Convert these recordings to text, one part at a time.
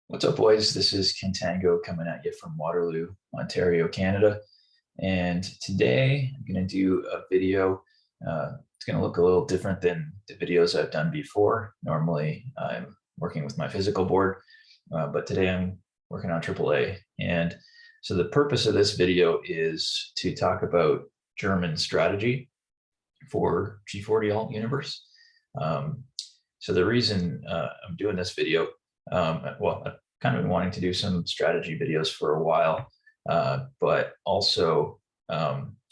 What's up, boys? This is Contango coming at you from Waterloo, Ontario, Canada. And today I'm going to do a video. It's going to look a little different than the videos I've done before. Normally, I'm working with my physical board, but today I'm working on AAA. And so the purpose of this video is to talk about German strategy for G40 Alt Universe. So the reason I'm doing this video, well, I've kind of been wanting to do some strategy videos for a while, but also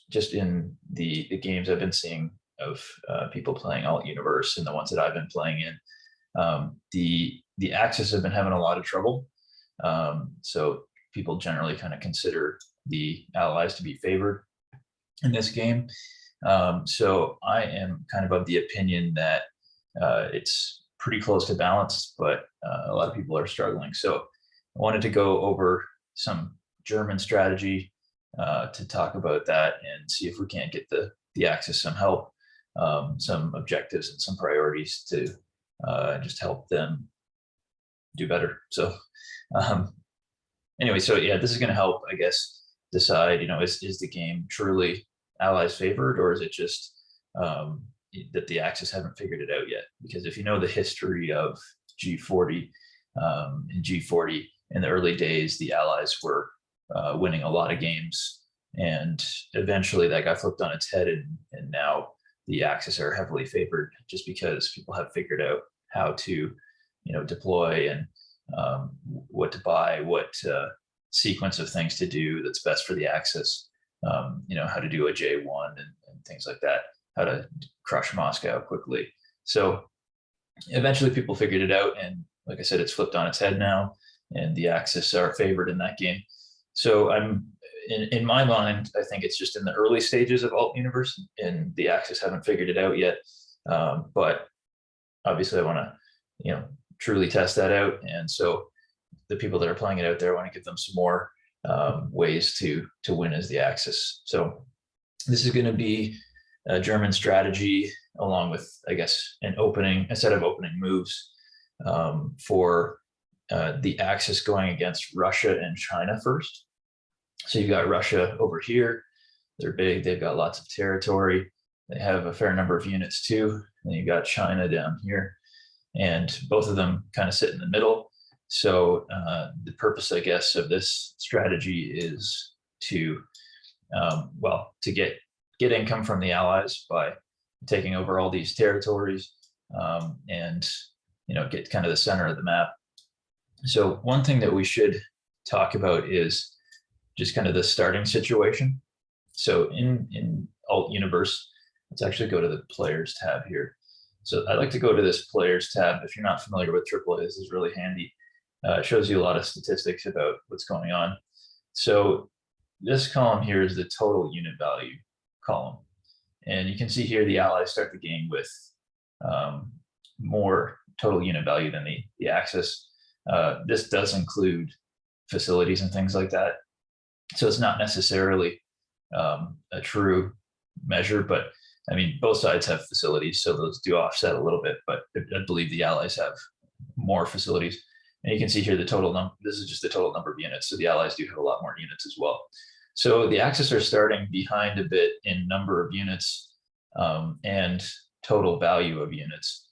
just in the games I've been seeing of people playing Alt Universe and the ones that I've been playing in, the Axis have been having a lot of trouble. So people generally kind of consider the allies to be favored in this game. So I am kind of the opinion that it's pretty close to balanced, but a lot of people are struggling. So I wanted to go over some German strategy to talk about that and see if we can't get the Axis some help, some objectives and some priorities to just help them do better. So anyway, so yeah, this is going to help, I guess, decide, is the game truly allies favored, or is it just that the Axis haven't figured it out yet? Because if you know the history of G40, in G40 in the early days, the allies were winning a lot of games, and eventually that got flipped on its head, and now the Axis are heavily favored just because people have figured out how to deploy and what to buy, what sequence of things to do that's best for the Axis, how to do a J1 and things like that, how to crush Moscow quickly. So eventually people figured it out, and like I said, it's flipped on its head now, and the Axis are favored in that game. So I'm in my mind, I think it's just in the early stages of Alt Universe, and the Axis haven't figured it out yet. But obviously I want to truly test that out, and so the people that are playing it out there, I want to give them some more ways to win as the Axis. So this is going to be a German strategy, along with, I guess, a set of opening moves for the Axis going against Russia and China first. So you've got Russia over here. They're big. They've got lots of territory. They have a fair number of units too. And you've got China down here, and both of them kind of sit in the middle. So the purpose, I guess, of this strategy is to, to get income from the allies by taking over all these territories, and get kind of the center of the map. So one thing that we should talk about is just kind of the starting situation. So in Alt Universe, let's actually go to the Players tab here. So I like to go to this Players tab. If you're not familiar with TripleA, this is really handy. It shows you a lot of statistics about what's going on. So this column here is the total unit value column. And you can see here the allies start the game with more total unit value than the Axis. This does include facilities and things like that. So it's not necessarily a true measure, but I mean, both sides have facilities, so those do offset a little bit, but I believe the allies have more facilities. And you can see here the total number. This is just the total number of units. So the allies do have a lot more units as well. So the Axis are starting behind a bit in number of units and total value of units.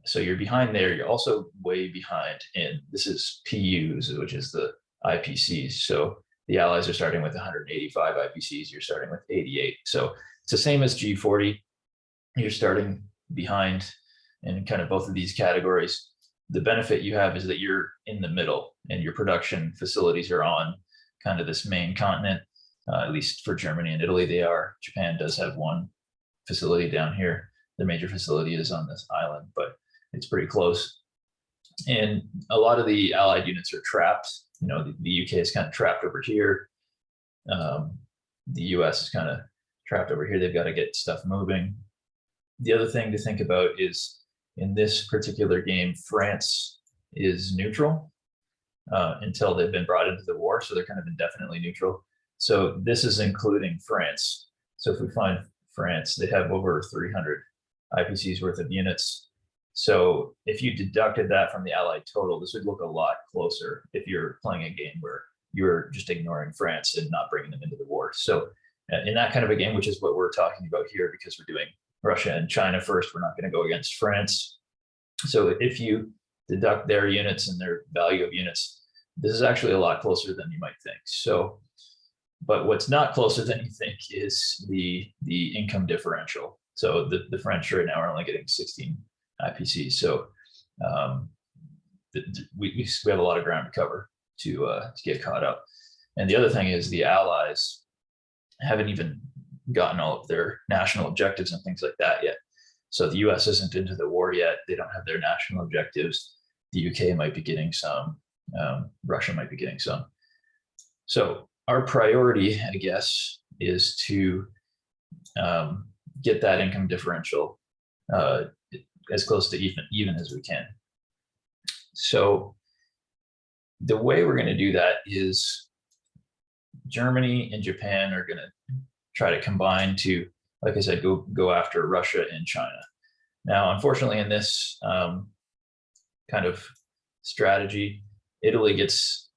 So you're behind there. You're also way behind in, this is PUs, which is the IPCs. So the allies are starting with 185 IPCs. You're starting with 88. So it's the same as G40. You're starting behind in kind of both of these categories. The benefit you have is that you're in the middle, and your production facilities are on kind of this main continent. At least for Germany and Italy, they are. Japan does have one facility down here. The major facility is on this island, but it's pretty close. And a lot of the allied units are trapped. The UK is kind of trapped over here. The US is kind of trapped over here. They've got to get stuff moving. The other thing to think about is, in this particular game, France is neutral until they've been brought into the war. So they're kind of indefinitely neutral. So this is including France. So if we find France, they have over 300 IPCs worth of units. So if you deducted that from the Allied total, this would look a lot closer if you're playing a game where you're just ignoring France and not bringing them into the war. So in that kind of a game, which is what we're talking about here, because we're doing Russia and China first, we're not going to go against France. So if you deduct their units and their value of units, this is actually a lot closer than you might think. So, but what's not closer than you think is the income differential. So the French right now are only getting 16 IPCs. So we have a lot of ground to cover to get caught up. And the other thing is the Allies haven't even gotten all of their national objectives and things like that yet. So the US isn't into the war yet. They don't have their national objectives. The UK might be getting some. Russia might be getting some. So our priority, I guess, is to get that income differential as close to even as we can. So the way we're going to do that is Germany and Japan are going to try to combine to, like I said, go after Russia and China. Now, unfortunately, in this kind of strategy, Italy gets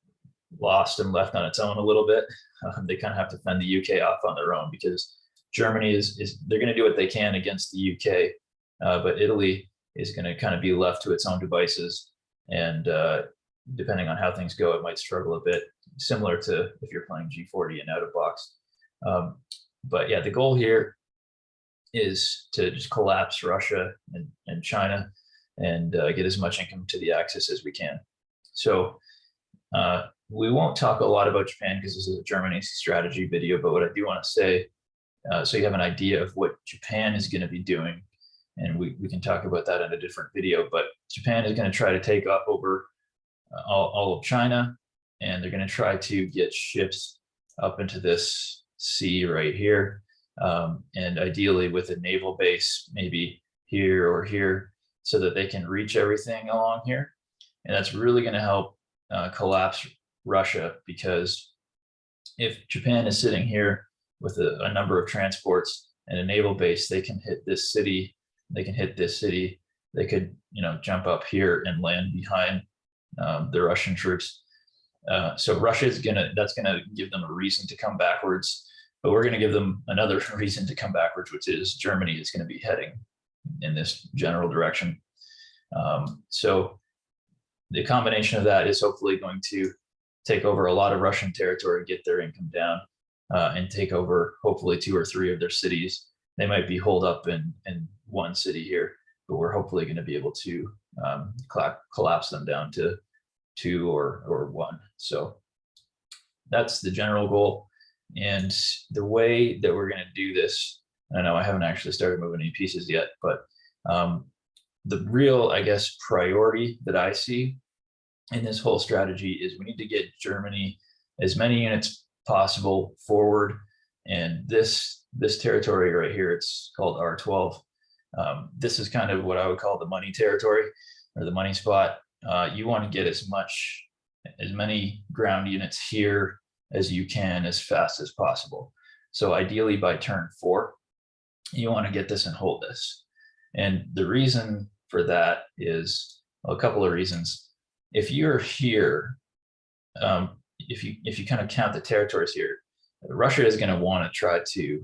lost and left on its own a little bit. They kind of have to fend the UK off on their own, because Germany is they're going to do what they can against the UK, but Italy is going to kind of be left to its own devices. And depending on how things go, it might struggle a bit, similar to if you're playing G40 and out of box. But yeah, the goal here is to just collapse Russia and China and get as much income to the Axis as we can. So we won't talk a lot about Japan because this is a Germany strategy video, but what I do want to say, so you have an idea of what Japan is going to be doing, and we can talk about that in a different video, but Japan is going to try to take over all of China, and they're going to try to get ships up into this sea right here, and ideally with a naval base maybe here or here, so that they can reach everything along here. And that's really going to help collapse Russia, because if Japan is sitting here with a number of transports and a naval base, they can hit this city, they can hit this city, they could, jump up here and land behind the Russian troops. So Russia is that's gonna give them a reason to come backwards, but we're gonna give them another reason to come backwards, which is Germany is gonna be heading in this general direction. So the combination of that is hopefully going to take over a lot of Russian territory, get their income down, and take over hopefully 2 or 3 of their cities. They might be holed up in one city here, but we're hopefully going to be able to collapse them down to 2 or 1. So that's the general goal. And the way that we're going to do this, I know I haven't actually started moving any pieces yet, but the real, I guess, priority that I see in this whole strategy is we need to get Germany as many units possible forward. And this territory right here, it's called R12. This is kind of what I would call the money territory, or the money spot. You want to get as many ground units here as you can as fast as possible. So ideally by turn 4, you want to get this and hold this. And the reason for that is, well, a couple of reasons. If you're here, if you kind of count the territories here, Russia is going to want to try to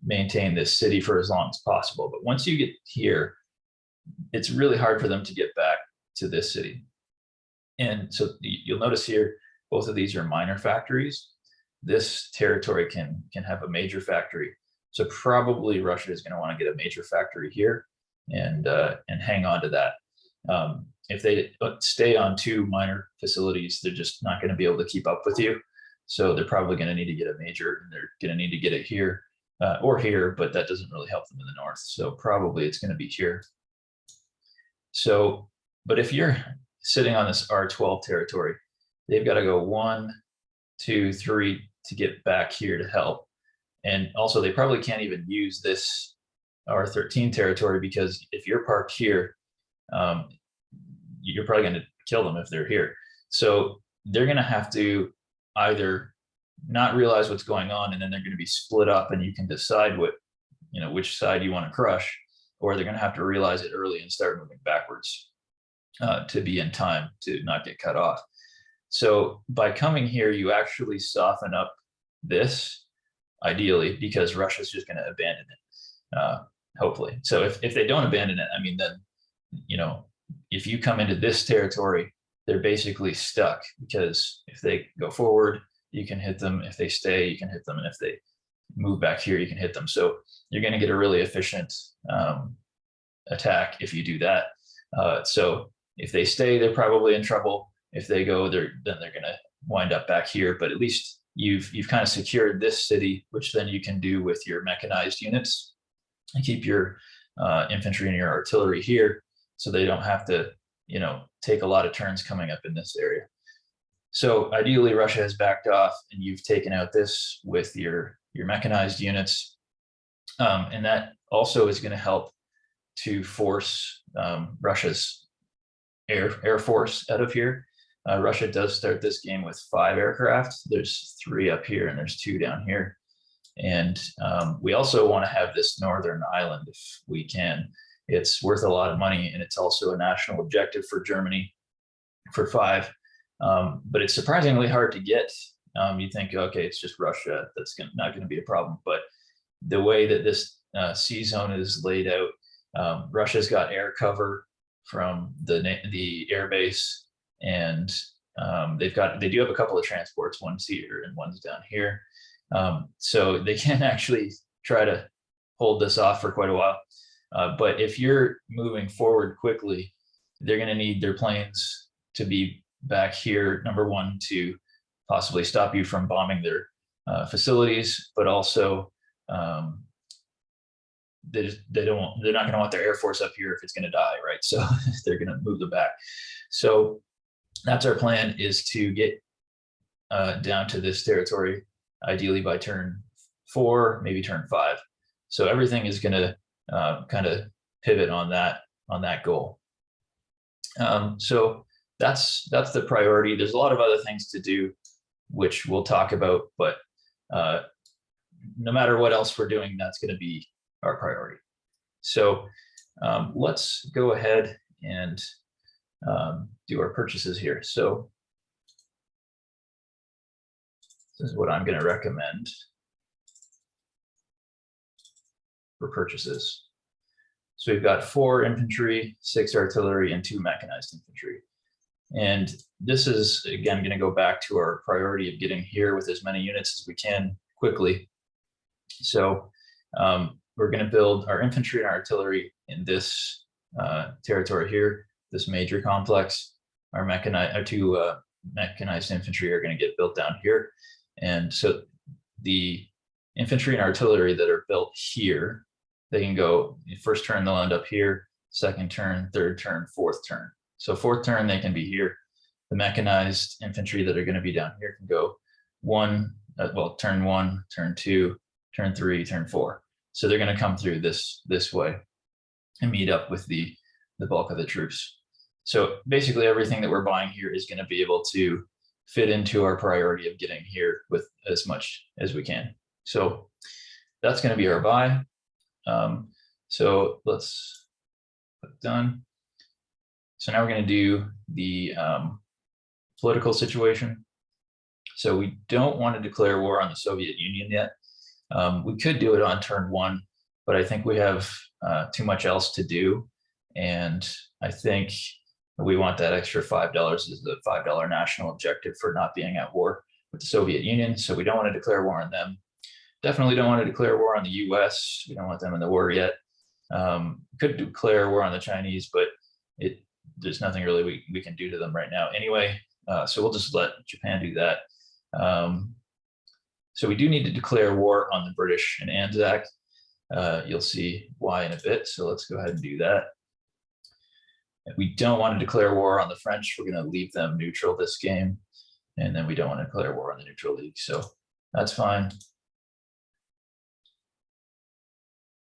maintain this city for as long as possible. But once you get here, it's really hard for them to get back to this city. And so you'll notice here, both of these are minor factories. This territory can have a major factory. So probably Russia is going to want to get a major factory here and hang on to that. If they stay on 2 minor facilities, they're just not going to be able to keep up with you. So they're probably going to need to get a major, and they're going to need to get it here or here, but that doesn't really help them in the north. So probably it's going to be here. So, but if you're sitting on this R12 territory, they've got to go 1, 2, 3 to get back here to help. And also they probably can't even use this R13 territory, because if you're parked here, you're probably going to kill them if they're here. So they're going to have to either not realize what's going on, and then they're going to be split up, and you can decide which side you want to crush, or they're going to have to realize it early and start moving backwards to be in time to not get cut off. So by coming here, you actually soften up this, ideally, because Russia's just going to abandon it, hopefully. So if they don't abandon it, I mean, then, you know, if you come into this territory, they're basically stuck, because if they go forward, you can hit them. If they stay, you can hit them. And if they move back here, you can hit them. So you're going to get a really efficient attack if you do that. So if they stay, they're probably in trouble. If they go, then they're going to wind up back here. But at least you've kind of secured this city, which then you can do with your mechanized units and keep your infantry and your artillery here, so they don't have to, you know, take a lot of turns coming up in this area. So ideally, Russia has backed off, and you've taken out this with your mechanized units, and that also is going to help to force Russia's air force out of here. Russia does start this game with 5 aircraft. There's 3 up here and there's 2 down here. And we also want to have this northern island if we can. It's worth a lot of money, and it's also a national objective for Germany for 5. But it's surprisingly hard to get. You think, okay, it's just Russia, that's not going to be a problem. But the way that this sea zone is laid out, Russia's got air cover from the air base, and they do have a couple of transports. One's here and one's down here, so they can actually try to hold this off for quite a while. But if you're moving forward quickly, they're going to need their planes to be back here, number one, to possibly stop you from bombing their facilities, but also they're not going to want their air force up here if it's going to die, right? So they're going to move them back. So that's our plan, is to get down to this territory, ideally by turn 4, maybe turn 5. So everything is going to kind of pivot on that goal. So that's the priority. There's a lot of other things to do, which we'll talk about, but no matter what else we're doing, that's going to be our priority. So let's go ahead and do our purchases here. So this is what I'm going to recommend for purchases. So we've got 4 infantry, 6 artillery, and 2 mechanized infantry. And this is, again, going to go back to our priority of getting here with as many units as we can quickly. So we're going to build our infantry and artillery in this territory here, this major complex. Our 2 mechanized infantry are going to get built down here. And so the infantry and artillery that are built here, they can go, first turn they'll end up here, second turn, third turn, fourth turn. So 4th turn they can be here. The mechanized infantry that are going to be down here can go turn 1, turn 2, turn 3, turn 4. So they're going to come through this way and meet up with the bulk of the troops. So basically everything that we're buying here is going to be able to fit into our priority of getting here with as much as we can. So that's going to be our buy. So let's click done. So now we're going to do the political situation. So we don't want to declare war on the Soviet Union yet. We could do it on turn 1, but I think we have too much else to do. And I think we want that extra $5 as the $5 national objective for not being at war with the Soviet Union. So we don't want to declare war on them. Definitely don't want to declare war on the US. We don't want them in the war yet. Could declare war on the Chinese, but there's nothing really we can do to them right now anyway. So we'll just let Japan do that. So we do need to declare war on the British and Anzac. You'll see why in a bit. So let's go ahead and do that. If we don't want to declare war on the French, we're going to leave them neutral this game. And then we don't want to declare war on the neutral league. So that's fine.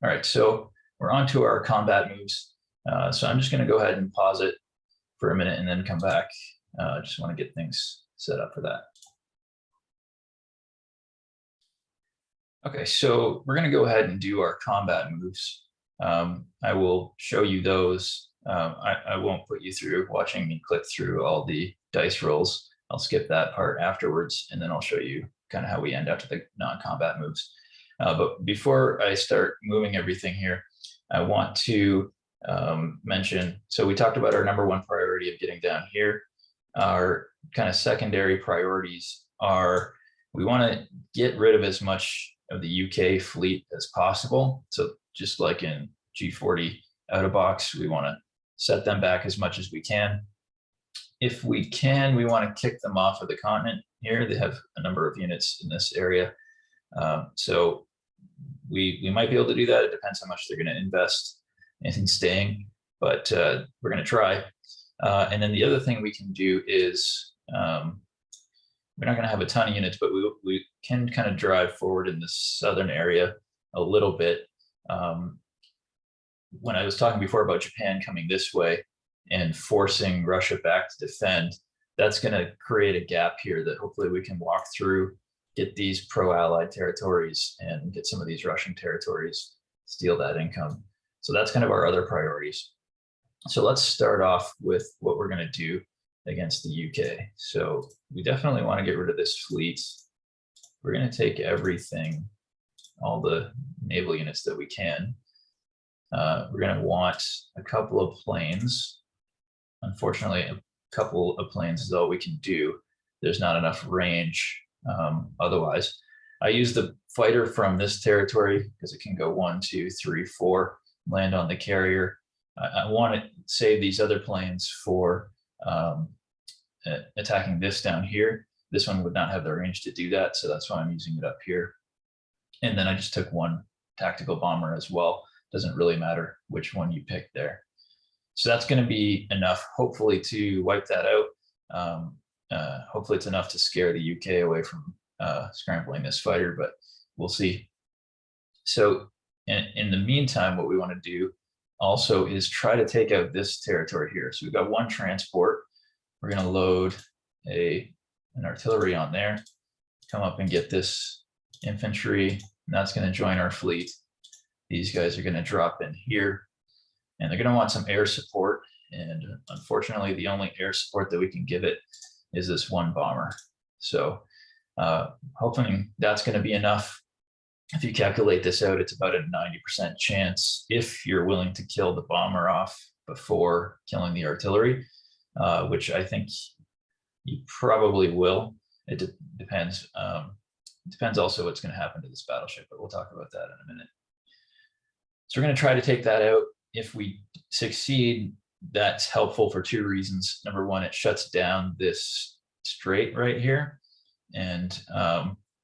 All right, so we're on to our combat moves. So I'm just going to go ahead and pause it for a minute and then come back. I just want to get things set up for that. Okay, so we're going to go ahead and do our combat moves. I will show you those. I won't put you through watching me click through all the dice rolls. I'll skip that part afterwards, and then I'll show you kind of how we end after the non-combat moves. But before I start moving everything here, I want to mention, so we talked about our number one priority of getting down here. Our kind of secondary priorities are, we want to get rid of as much of the UK fleet as possible. So just like in G40 out of box, we want to set them back as much as we can. If we can, we want to kick them off of the continent here. They have a number of units in this area. So we might be able to do that. It depends how much they're going to invest in staying, but we're going to try. And then the other thing we can do is, we're not going to have a ton of units, but we can kind of drive forward in the southern area a little bit. When I was talking before about Japan coming this way and forcing Russia back to defend, that's going to create a gap here that hopefully we can walk through, get these pro-allied territories and get some of these Russian territories, steal that income. So that's kind of our other priorities. So let's start off with what we're going to do against the UK. So we definitely want to get rid of this fleet. We're going to take everything, all the naval units that we can. We're going to want a couple of planes. Unfortunately, a couple of planes is all we can do. There's not enough range otherwise. I use the fighter from this territory because it can go 1, 2, 3, 4, land on the carrier. I want to save these other planes for attacking this down here. This one would not have the range to do that, so that's why I'm using it up here. And then I just took one tactical bomber as well. Doesn't really matter which one you pick there. So that's going to be enough, hopefully, to wipe that out. Hopefully it's enough to scare the UK away from scrambling this fighter, but we'll see. So in the meantime, what we want to do also is try to take out this territory here. So we've got one transport. We're going to load an artillery on there, come up and get this infantry, and that's going to join our fleet. These guys are going to drop in here, and they're going to want some air support. And unfortunately, the only air support that we can give it is this one bomber. So hoping that's going to be enough. If you calculate this out, it's about a 90% chance if you're willing to kill the bomber off before killing the artillery, which I think you probably will. It depends. Depends also what's going to happen to this battleship, but we'll talk about that in a minute. So we're going to try to take that out. If we succeed, that's helpful for two reasons. Number one, it shuts down this strait right here. And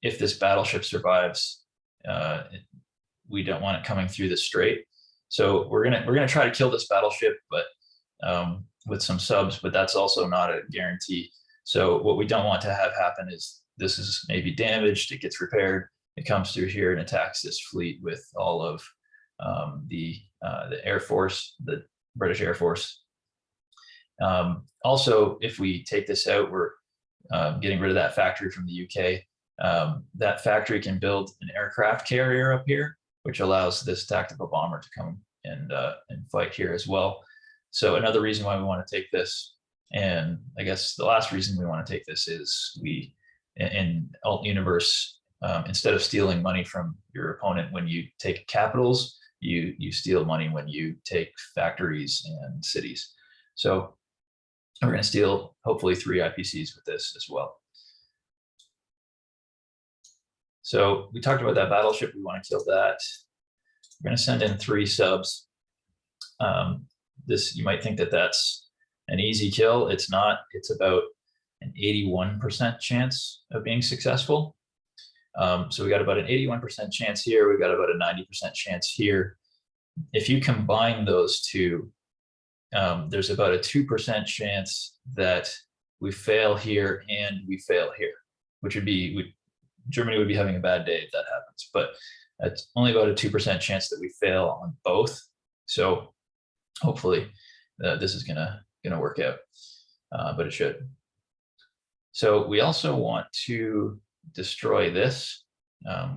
if this battleship survives, we don't want it coming through the strait. So we're gonna try to kill this battleship, but with some subs, but that's also not a guarantee. So what we don't want to have happen is this is maybe damaged, it gets repaired, it comes through here and attacks this fleet with all of the Air Force, the British Air Force. Also, if we take this out, we're getting rid of that factory from the UK. That factory can build an aircraft carrier up here, which allows this tactical bomber to come and fight here as well. So another reason why we want to take this, and I guess the last reason we want to take this is we, in Alt Universe, instead of stealing money from your opponent when you take capitals, you steal money when you take factories and cities. So we're going to steal hopefully 3 IPCs with this as well. So we talked about that battleship. We want to kill that. We're going to send in 3 subs. This, you might think that that's an easy kill. It's not. It's about an 81% chance of being successful. So we got about an 81% chance here. We've got about a 90% chance here. If you combine those two, there's about a 2% chance that we fail here and we fail here, which would be, Germany would be having a bad day if that happens, but it's only about a 2% chance that we fail on both. So hopefully this is gonna work out, but it should. So we also want to destroy this.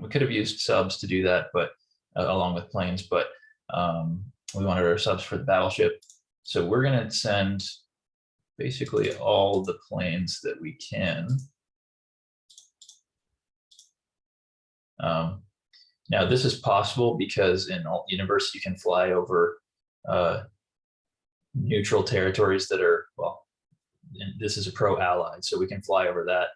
We could have used subs to do that, but along with planes, but We wanted our subs for the battleship. So we're going to send basically all the planes that we can. Now this is possible because in Alt Universe you can fly over neutral territories that are, well, this is a pro-allied, so we can fly over that.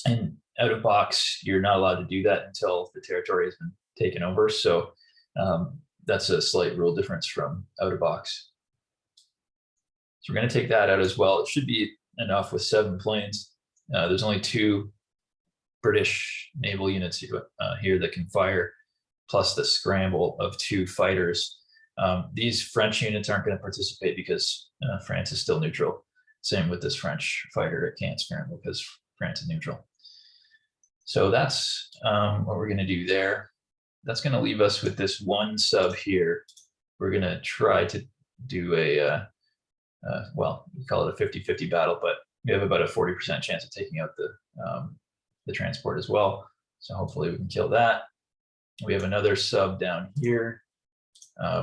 And out of box, you're not allowed to do that until the territory has been taken over. So that's a slight rule difference from out of box. So we're going to take that out as well. It should be enough with 7 planes. There's only 2 British naval units here that can fire, plus the scramble of 2 fighters. These French units aren't going to participate because France is still neutral. Same with this French fighter, it can't scramble because France is neutral. So that's what we're going to do there. That's going to leave us with this 1 sub here. We're going to try to do a, well, we call it a 50-50 battle, but we have about a 40% chance of taking out the transport as well. So hopefully we can kill that. We have another sub down here.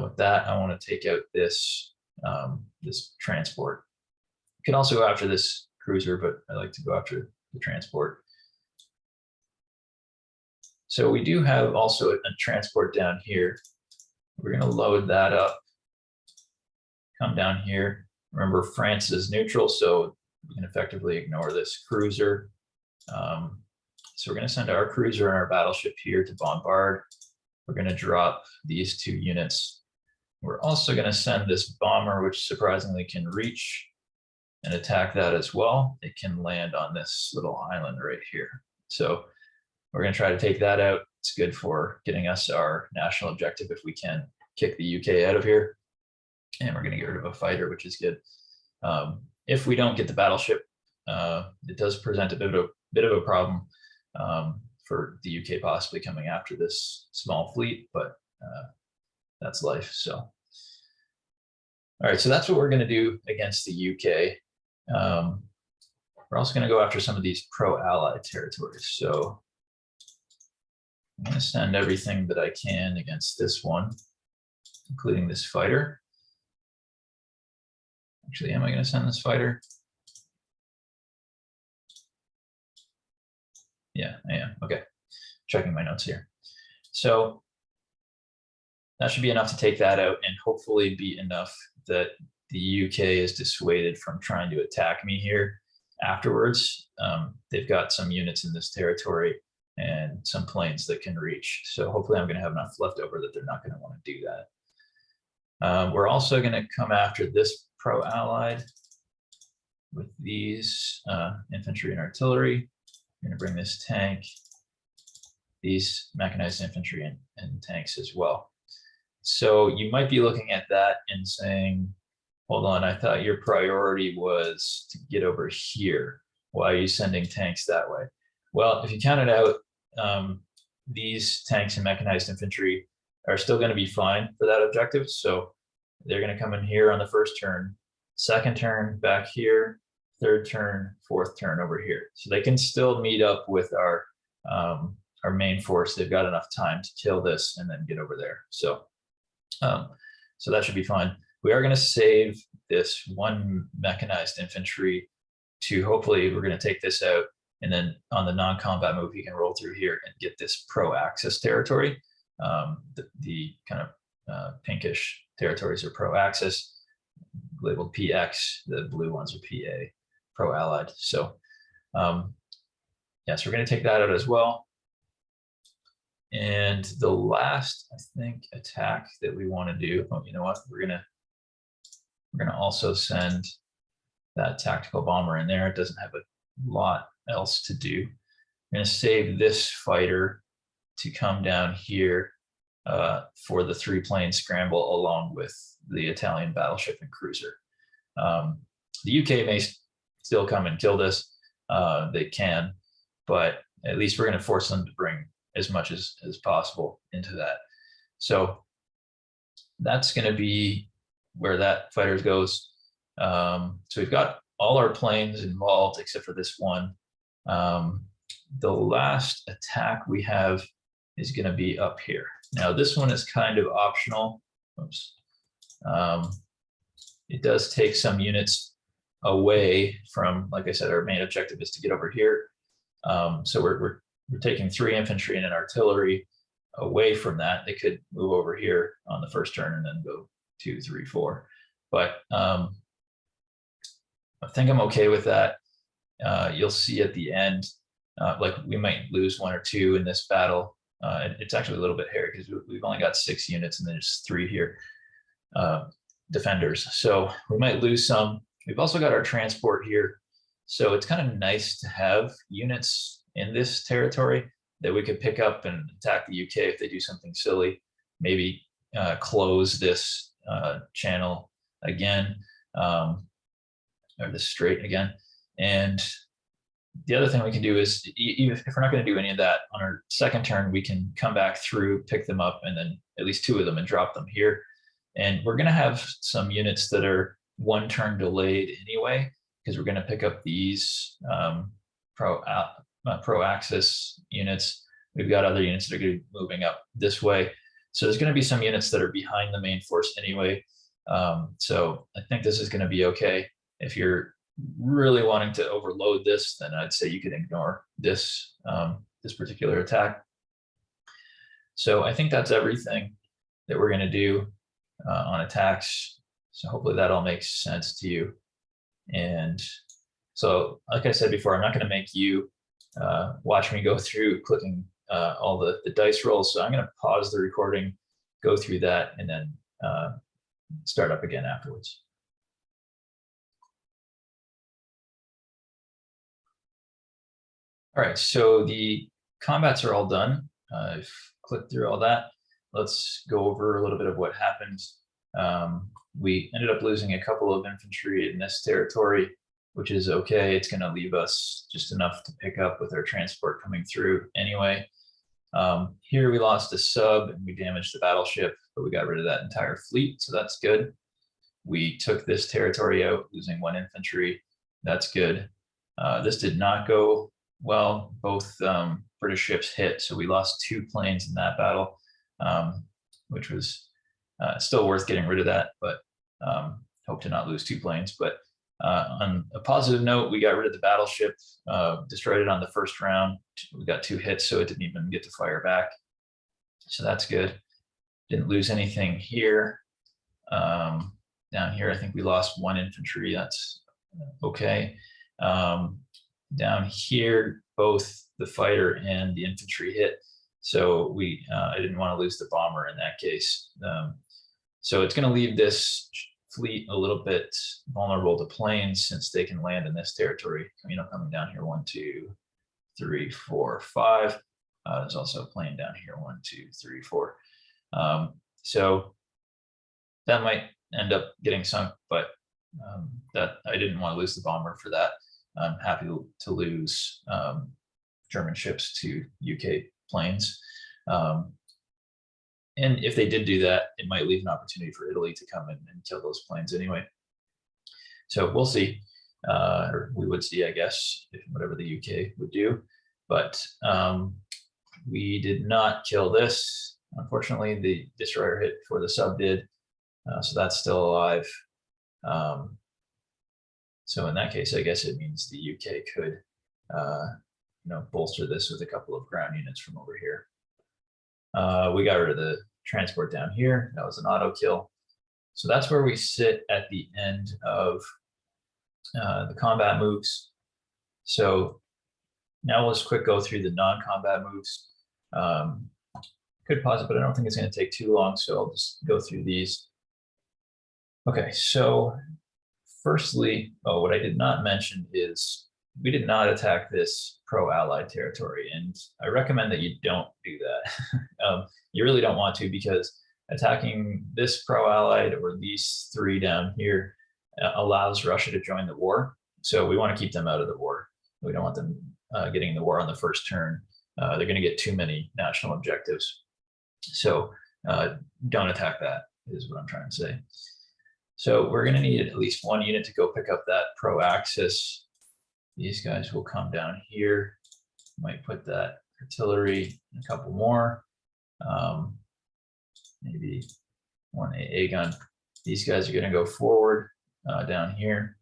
With that, I want to take out this this transport. You can also go after this cruiser, but I like to go after the transport. So we do have also a transport down here. We're going to load that up. Come down here. Remember, France is neutral, so we can effectively ignore this cruiser. So we're going to send our cruiser and our battleship here to bombard. We're going to drop these 2 units. We're also going to send this bomber, which surprisingly can reach and attack that as well. It can land on this little island right here. So we're going to try to take that out. It's good for getting us our national objective if we can kick the UK out of here. And we're going to get rid of a fighter, which is good. If we don't get the battleship, it does present a bit of a problem for the UK possibly coming after this small fleet, but that's life. So, all right, so that's what we're going to do against the UK. We're also going to go after some of these pro-allied territories. So I'm going to send everything that I can against this one, including this fighter. Actually, am I going to send this fighter? Yeah, I am. Okay, checking my notes here. So that should be enough to take that out and hopefully be enough that the UK is dissuaded from trying to attack me here afterwards. They've got some units in this territory and some planes that can reach. So hopefully I'm going to have enough left over that they're not going to want to do that. We're also going to come after this pro-allied with these infantry and artillery. We're going to bring this tank, these mechanized infantry and tanks as well. So you might be looking at that and saying, hold on, I thought your priority was to get over here. Why are you sending tanks that way? Well, if you count it out, these tanks and mechanized infantry are still going to be fine for that objective. So they're going to come in here on the first turn, second turn back here, third turn, fourth turn over here. So they can still meet up with our main force. They've got enough time to kill this and then get over there. So so that should be fine. We are going to save this 1 mechanized infantry to hopefully we're going to take this out. And then on the non-combat move, you can roll through here and get this pro-axis territory. The kind of pinkish territories are pro-axis, labeled PX. The blue ones are PA, pro-allied. So yes, we're going to take that out as well. And the last, I think, attack that we want to do, oh, you know what? We're gonna also send that tactical bomber in there. It doesn't have a lot else to do. We're gonna save this fighter to come down here for the 3-plane scramble along with the Italian battleship and cruiser. The UK may still come and kill this. They can, but at least we're going to force them to bring as much as possible into that. So that's going to be where that fighter goes. So we've got all our planes involved except for this one. The last attack we have is going to be up here. Now this one is kind of optional. Oops. It does take some units away from, like I said, our main objective is to get over here. So we're taking 3 infantry and an artillery away from that. They could move over here on the first turn and then go 2, 3, 4. But I think I'm okay with that. You'll see at the end, like we might lose 1 or 2 in this battle. It's actually a little bit hairy because we've only got 6 units and there's 3 here, defenders. So we might lose some. We've also got our transport here. So it's kind of nice to have units in this territory that we could pick up and attack the UK if they do something silly. Maybe close this channel again, or this strait again. And the other thing we can do is, if we're not going to do any of that, on our second turn, we can come back through, pick them up, and then at least 2 of them and drop them here. And we're going to have some units that are 1 turn delayed anyway, because we're going to pick up these pro-axis units. We've got other units that are going to be moving up this way. So there's going to be some units that are behind the main force anyway. So I think this is going to be okay. If you're really wanting to overload this, then I'd say you can ignore this, this particular attack. So I think that's everything that we're going to do on attacks. So hopefully that all makes sense to you. And so, like I said before, I'm not going to make you watch me go through clicking all the dice rolls. So I'm going to pause the recording, go through that, and then start up again afterwards. All right, so the combats are all done. I've clicked through all that. Let's go over a little bit of what happened. We ended up losing a couple of infantry in this territory, which is okay. It's going to leave us just enough to pick up with our transport coming through anyway. Here we lost a sub and we damaged the battleship, but we got rid of that entire fleet, so that's good. We took this territory out, losing 1 infantry. That's good. This did not go well. Both British ships hit, so we lost 2 planes in that battle, which was still worth getting rid of that, but hope to not lose 2 planes. But on a positive note, we got rid of the battleship, destroyed it on the first round. We got 2 hits, so it didn't even get to fire back. So that's good. Didn't lose anything here. Down here, I think we lost 1 infantry. That's okay. Down here, both the fighter and the infantry hit. So I didn't want to lose the bomber in that case. So it's going to leave this fleet a little bit vulnerable to planes, since they can land in this territory. Coming down here, 1, 2, 3, 4, 5. There's also a plane down here, 1, 2, 3, 4. So that might end up getting sunk, but that I didn't want to lose the bomber for that. I'm happy to lose German ships to UK planes. And if they did do that, it might leave an opportunity for Italy to come in and kill those planes anyway. So we'll see, or we would see, I guess, whatever the UK would do. But we did not kill this. Unfortunately, the destroyer hit before the sub did, so that's still alive. So in that case, I guess it means the UK could, bolster this with a couple of ground units from over here. We got rid of the transport down here. That was an auto kill. So that's where we sit at the end of the combat moves. So now let's quick go through the non-combat moves. Could pause it, but I don't think it's going to take too long, so I'll just go through these. Okay, so firstly, what I did not mention is we did not attack this pro-allied territory, and I recommend that you don't do that. You really don't want to, because attacking this pro-allied or these 3 down here allows Russia to join the war. So we want to keep them out of the war. We don't want them getting the war on the first turn. They're going to get too many national objectives. So don't attack that, is what I'm trying to say. So we're going to need at least 1 unit to go pick up that pro-axis. These guys will come down here. Might put that artillery, a couple more. maybe one AA gun. These guys are going to go forward down here.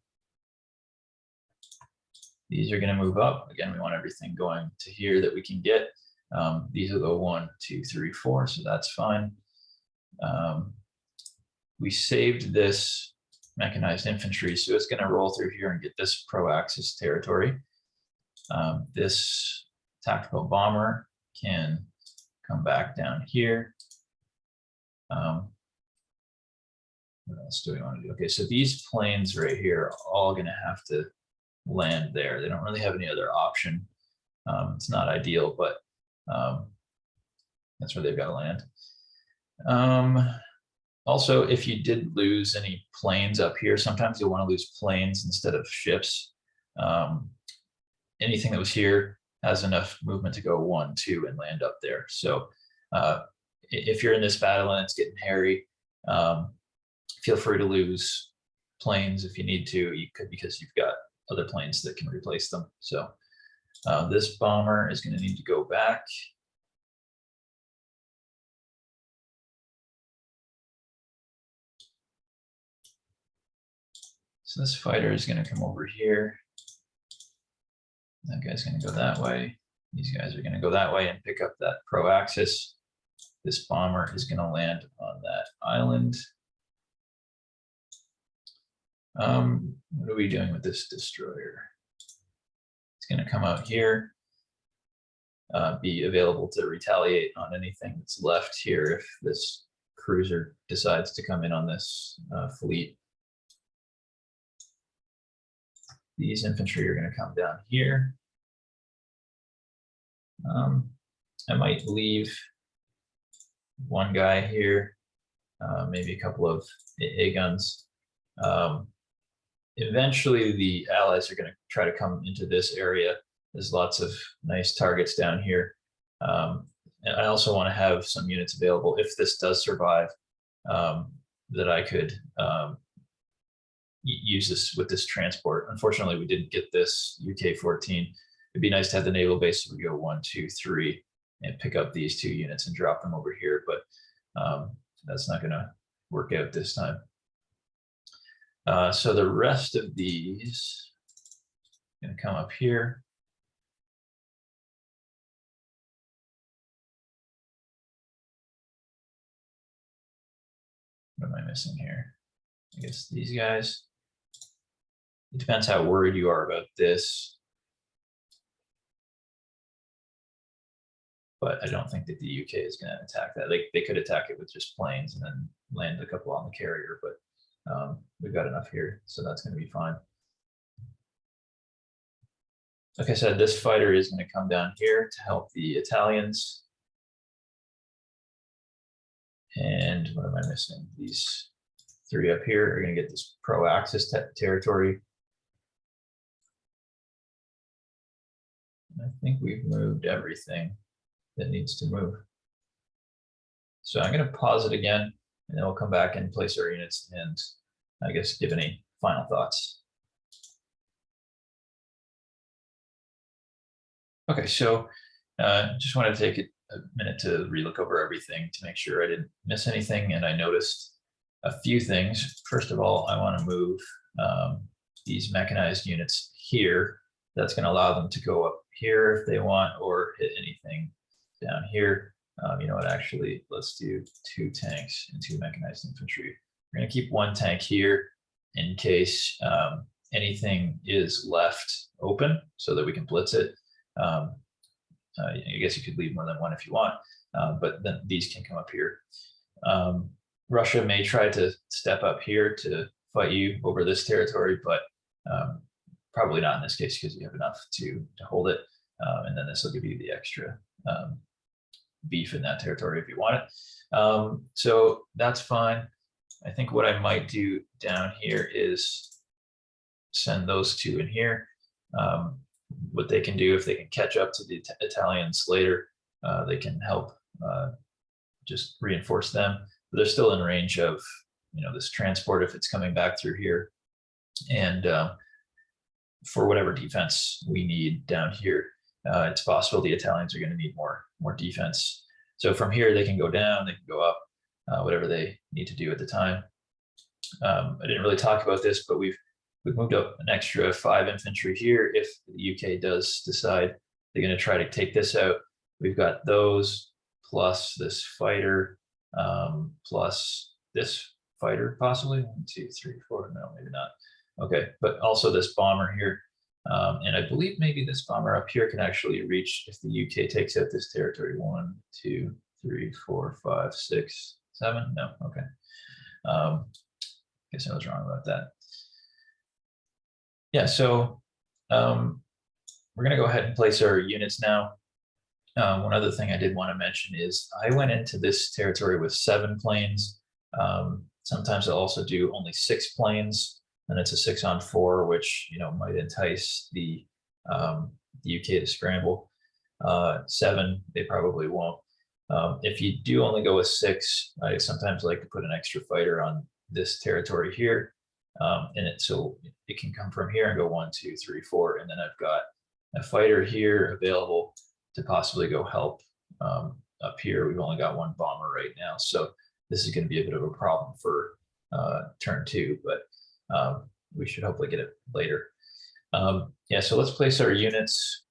These are going to move up. Again, we want everything going to here that we can get. These will go 1, 2, 3, 4, so that's fine. We saved this mechanized infantry, so it's going to roll through here and get this pro-axis territory. This tactical bomber can come back down here. What else do we want to do? Okay, so these planes right here are all going to have to land there. They don't really have any other option. It's not ideal, but that's where they've got to land. Also, if you did lose any planes up here, sometimes you'll want to lose planes instead of ships. Anything that was here has enough movement to go 1, 2, and land up there. So if you're in this battle and it's getting hairy, feel free to lose planes if you need to. You could, because you've got other planes that can replace them. So this bomber is going to need to go back. So this fighter is going to come over here. That guy's going to go that way. These guys are going to go that way and pick up that pro-axis. This bomber is going to land on that island. What are we doing with this destroyer? It's going to come out here, be available to retaliate on anything that's left here if this cruiser decides to come in on this fleet. These infantry are going to come down here. I might leave one guy here, maybe a couple of AA guns. Eventually, the Allies are going to try to come into this area. There's lots of nice targets down here. And I also want to have some units available if this does survive, that I could use this with this transport. Unfortunately, we didn't get this UK-14. It'd be nice to have the naval base, so we go 1, 2, 3 and pick up these 2 units and drop them over here, but that's not going to work out this time. So the rest of these are going to come up here. What am I missing here? I guess these guys. It depends how worried you are about this. But I don't think that the UK is going to attack that. They could attack it with just planes and then land a couple on the carrier, but we've got enough here, so that's going to be fine. Like I said, this fighter is going to come down here to help the Italians. And what am I missing? These 3 up here are going to get this pro-axis territory. And I think we've moved everything that needs to move. So I'm going to pause it again, and then we'll come back and place our units and I guess give any final thoughts. Okay, so just wanted to take a minute to relook over everything to make sure I didn't miss anything, and I noticed a few things. First of all, I want to move these mechanized units here. That's going to allow them to go up here if they want, or hit anything down here. You know what, actually, let's do 2 tanks and 2 mechanized infantry. We're going to keep 1 tank here in case anything is left open so that we can blitz it. I guess you could leave more than 1 if you want, but then these can come up here. Russia may try to step up here to fight you over this territory, but probably not in this case because you have enough to hold it. And then this will give you the extra beef in that territory if you want it. So that's fine. I think what I might do down here is send those 2 in here. What they can do, if they can catch up to the Italians later, they can help just reinforce them. But they're still in range of, you know, this transport if it's coming back through here. And for whatever defense we need down here, it's possible the Italians are going to need more defense. So from here, they can go down, they can go up. whatever they need to do at the time. I didn't really talk about this, but we've moved up an extra 5 infantry here if the UK does decide they're going to try to take this out. We've got those plus this fighter, plus this fighter possibly. 1, 2, 3, 4. No, maybe not. Okay, but also this bomber here. And I believe maybe this bomber up here can actually reach if the UK takes out this territory. 1, 2, 3, 4, 5, 6, 7. No, okay. Guess I was wrong about that. Yeah, so we're going to go ahead and place our units now. One other thing I did want to mention is I went into this territory with 7 planes. Sometimes I'll also do only 6 planes, and it's a 6-on-4, which might entice the UK to scramble. 7, they probably won't. If you do only go with 6, I sometimes like to put an extra fighter on this territory here, so it can come from here and go 1, 2, 3, 4, and then I've got a fighter here available to possibly go help up here. We've only got 1 bomber right now, so this is going to be a bit of a problem for turn 2, but we should hopefully get it later. Yeah, so let's place our units.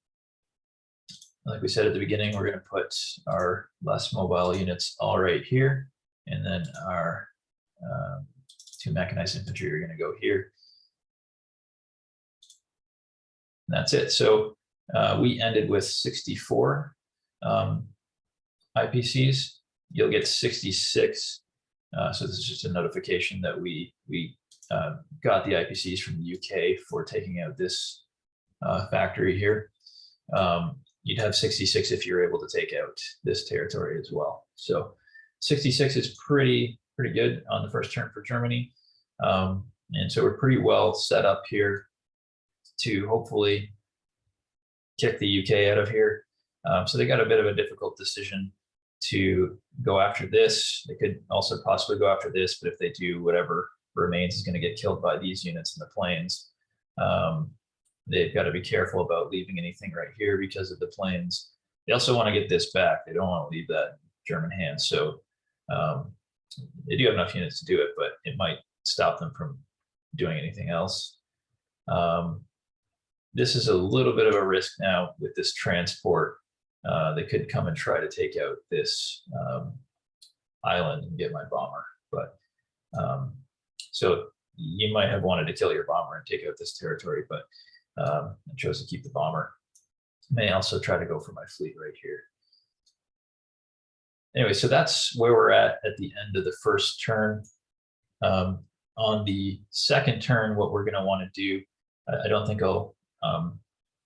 Like we said at the beginning, we're going to put our less mobile units all right here, and then our 2 mechanized infantry are going to go here. And that's it. So we ended with 64 IPCs. You'll get 66. So this is just a notification that we got the IPCs from the UK for taking out this factory here. You'd have 66 if you're able to take out this territory as well. So 66 is pretty good on the first turn for Germany. And so we're pretty well set up here to hopefully kick the UK out of here. So they got a bit of a difficult decision to go after this. They could also possibly go after this, but if they do, whatever remains is going to get killed by these units in the plains. They've got to be careful about leaving anything right here because of the plains. They also want to get this back. They don't want to leave that in German hands. So they do have enough units to do it, but it might stop them from doing anything else. This is a little bit of a risk now with this transport. They could come and try to take out this island and get my bomber, but so you might have wanted to kill your bomber and take out this territory, but I chose to keep the bomber. May also try to go for my fleet right here. Anyway, so that's where we're at the end of the first turn. On the second turn, what we're going to want to do, I don't think I'll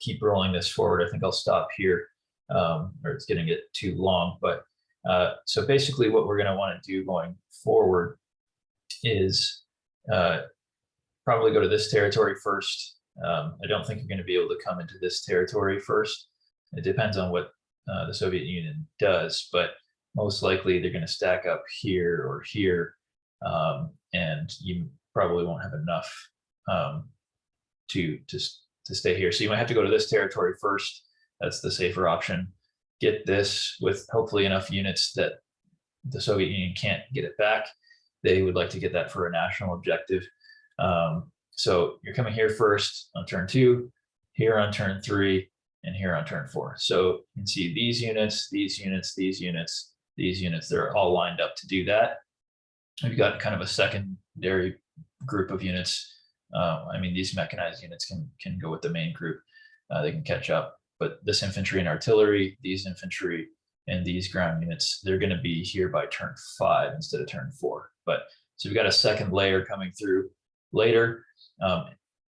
keep rolling this forward. I think I'll stop here, or it's going to get too long. But so basically what we're going to want to do going forward is probably go to this territory first. I don't think you're going to be able to come into this territory first. It depends on what the Soviet Union does, but most likely they're going to stack up here or here, and you probably won't have enough to stay here. So you might have to go to this territory first. That's the safer option. Get this with hopefully enough units that the Soviet Union can't get it back. They would like to get that for a national objective. So you're coming here first on turn 2, here on turn 3, and here on turn 4. So you can see these units, these units, these units, these units, they're all lined up to do that. We've got kind of a secondary group of units. I mean, these mechanized units can go with the main group. They can catch up, but this infantry and artillery, these infantry and these ground units, they're going to be here by turn 5 instead of turn 4. But so we've got a second layer coming through later.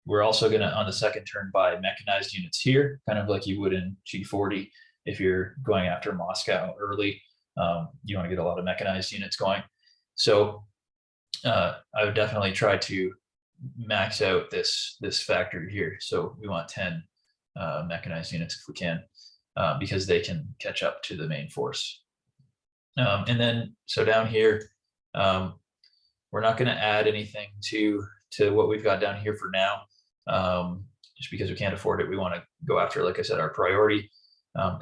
We're also going to, on the second turn, buy mechanized units here, kind of like you would in G40. If you're going after Moscow early, you want to get a lot of mechanized units going. So I would definitely try to max out this factory here. So we want 10 mechanized units if we can, because they can catch up to the main force. And then, so down here, we're not going to add anything to what we've got down here for now, just because we can't afford it. We want to go after, like I said, our priority.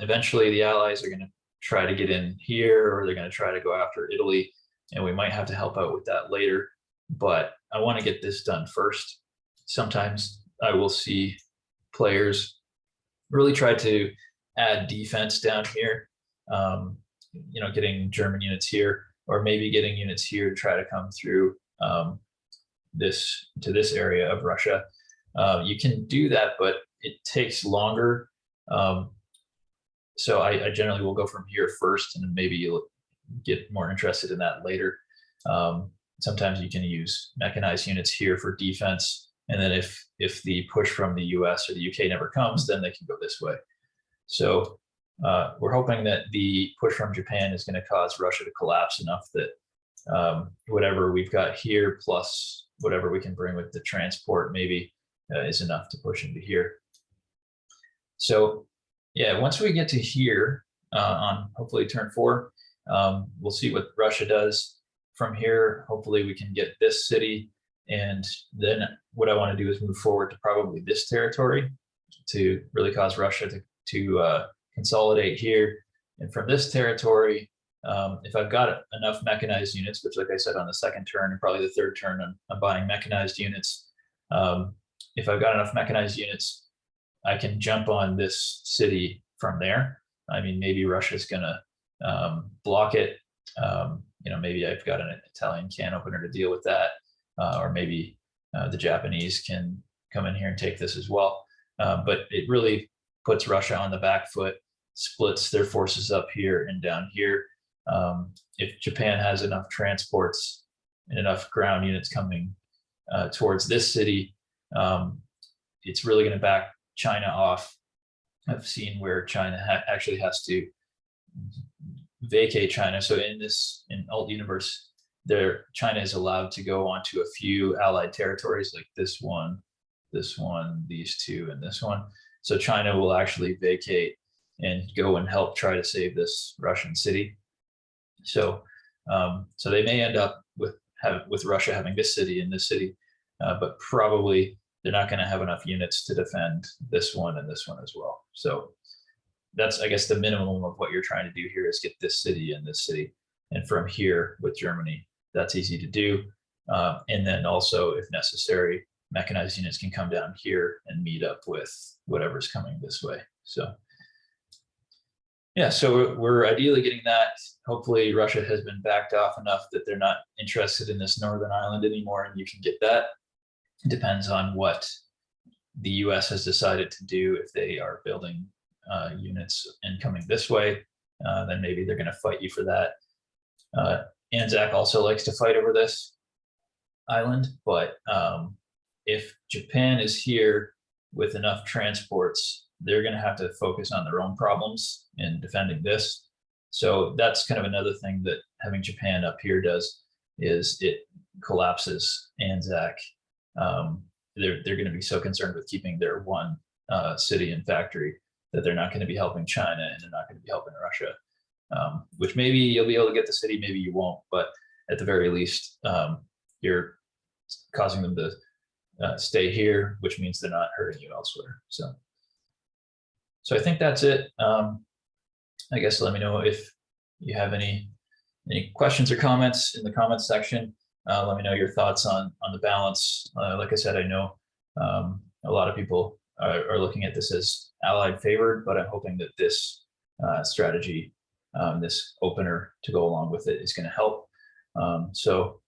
Eventually the Allies are going to try to get in here, or they're going to try to go after Italy. and we might have to help out with that later. But I want to get this done first. Sometimes I will see players really try to add defense down here, getting German units here, or maybe getting units here to try to come through this area of Russia. You can do that, but it takes longer. So I generally will go from here first, and then maybe you'll get more interested in that later. Sometimes you can use mechanized units here for defense, and then if the push from the US or the UK never comes, then they can go this way. So we're hoping that the push from Japan is going to cause Russia to collapse enough that whatever we've got here plus whatever we can bring with the transport maybe is enough to push into here. So yeah, once we get to here on hopefully turn 4, we'll see what Russia does. From here, hopefully we can get this city, and then what I want to do is move forward to probably this territory to really cause Russia to consolidate here. And from this territory, if I've got enough mechanized units, which like I said, on the second turn and probably the third turn, I'm buying mechanized units. If I've got enough mechanized units, I can jump on this city from there. I mean, maybe Russia's gonna block it. Maybe I've got an Italian can opener to deal with that, or maybe the Japanese can come in here and take this as well. But it really puts Russia on the back foot, splits their forces up here and down here. If Japan has enough transports and enough ground units coming towards this city, it's really going to back China off. I've seen where China actually has to vacate China. So in alt universe, China is allowed to go onto a few allied territories like this one, these two, and this one. So China will actually vacate and go and help try to save this Russian city. So they may end up with Russia having this city and this city, but probably they're not going to have enough units to defend this one and this one as well. So that's, I guess, the minimum of what you're trying to do here is get this city and this city. And from here with Germany, that's easy to do. And then also, if necessary, mechanized units can come down here and meet up with whatever's coming this way. So yeah, so we're ideally getting that. Hopefully Russia has been backed off enough that they're not interested in this northern island anymore, and you can get that. It depends on what the US has decided to do. If they are building units and coming this way, then maybe they're going to fight you for that. Anzac also likes to fight over this island, but if Japan is here with enough transports, they're going to have to focus on their own problems in defending this. So that's kind of another thing that having Japan up here does, is it collapses Anzac. They're going to be so concerned with keeping their one city and factory that they're not going to be helping China, and they're not going to be helping Russia, which maybe you'll be able to get the city, maybe you won't, but at the very least, you're causing them to stay here, which means they're not hurting you elsewhere. So I think that's it. I guess let me know if you have any questions or comments in the comments section. Let me know your thoughts on the balance. Like I said, I know a lot of people are looking at this as allied favored, but I'm hoping that this strategy, this opener to go along with it, is going to help. So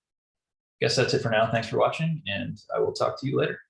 I guess that's it for now. Thanks for watching, and I will talk to you later.